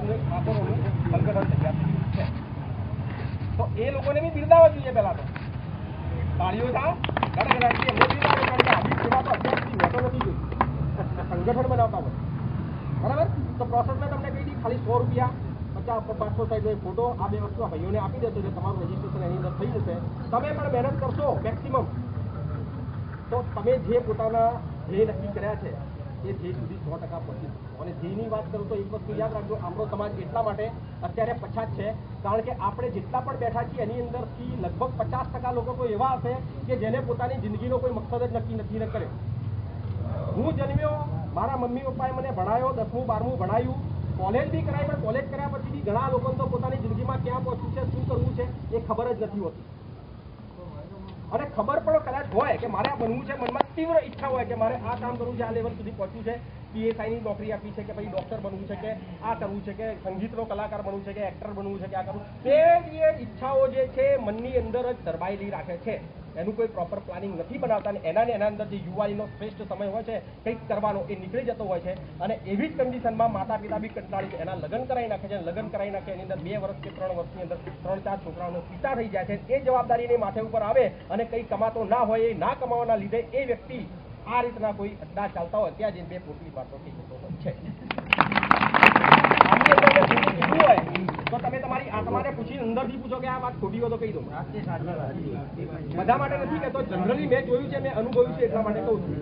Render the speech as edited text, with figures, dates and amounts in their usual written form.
સંગઠન તૈયાર છે. તો એ લોકોને બી બિરદાવવા જોઈએ. પહેલા તો તાળીઓ થાય ગડગડાટથી એમને બિરદાવો, કારણ કે આવી સેવા તો અત્યારથી મેં તો નથી જોઈ. સંગઠન બનાવતા હોય બરાબર. તો પ્રોસેસમાં તમને કહી દી ખાલી 100 રૂપિયા 50-500 સાઈઝનો એક ફોટો આ બે વસ્તુ આ ભાઈઓને આપી દેશો એટલે તમારું રજીસ્ટ્રેશન એની અંદર થઈ જશે. તમે પણ મહેનત કરશો મેક્સિમમ, તો તમે જે પોતાના ધ્યેય નક્કી કર્યા છે એ ધ્યેય સુધી 100% પહોંચી શકશો. અને ધ્યેયની વાત કરું તો એક વસ્તુ યાદ રાખજો, આપણો સમાજ એટલા માટે અત્યારે પછાત છે કારણ કે આપણે જેટલા પણ બેઠા છીએ એની અંદરથી લગભગ 50% લોકો તો એવા હશે કે જેને પોતાની જિંદગીનો કોઈ મકસદ જ નક્કી નથી કર્યો. હું જન્મ્યો, મારા મમ્મી પપ્પાએ મને ભણાયો, 10મું 12મું ભણાયું, કોલેજ બી કરાવી, પણ કોલેજ કર્યા પછી બી ઘણા લોકોને તો પોતાની જિંદગીમાં ક્યાં પહોંચવું છે, શું કરવું છે એ ખબર જ નથી હોતી. અને ખબર પણ કદાચ હોય કે મારે આ બનવું છે, મનમાં તીવ્ર ઈચ્છા હોય કે મારે આ કામ કરવું છે, આ લેવલ સુધી પહોંચવું છે, PSIની નોકરી આપી છે કે પછી ડોક્ટર બનવું છે કે આ કરવું છે કે સંગીતનો કલાકાર બનવું છે કે એક્ટર બનવું છે કે આ કરવું, તે જે ઈચ્છાઓ જે છે મનની અંદર જ દરબાયેલી રાખે છે. એનું કોઈ પ્રોપર પ્લાનિંગ નથી બનાવતા અને એના અંદર જે યુવાનીનો શ્રેષ્ઠ સમય હોય છે કંઈક કરવાનો એ નીકળી જતો હોય છે. અને એવી જ કન્ડિશનમાં માતા પિતા બી કંટાળી છે, એના લગ્ન કરાવી નાખે છે. લગ્ન કરાવી નાખે એની અંદર 2 વર્ષ કે 3 વર્ષની અંદર 3-4 છોકરાઓનો પિતા થઈ જાય છે. એ જવાબદારીની માથે ઉપર આવે અને કંઈ કમાતો ના હોય, એ ના કમાવાના લીધે એ વ્યક્તિ આ રીતના કોઈ અડ્ડા ચાલતા હોય ત્યાં જઈને 2 પોટલી પાડતો થઈ જતો હોય છે. તો તમે તમારે પૂછીને અંદરથી પૂછો કે આ વાત ખોટી હોય તો કહી દો. બધા માટે નથી કહેતો, જનરલી મેં જોયું છે, મેં અનુભવ્યું છે એટલા માટે કહું છું.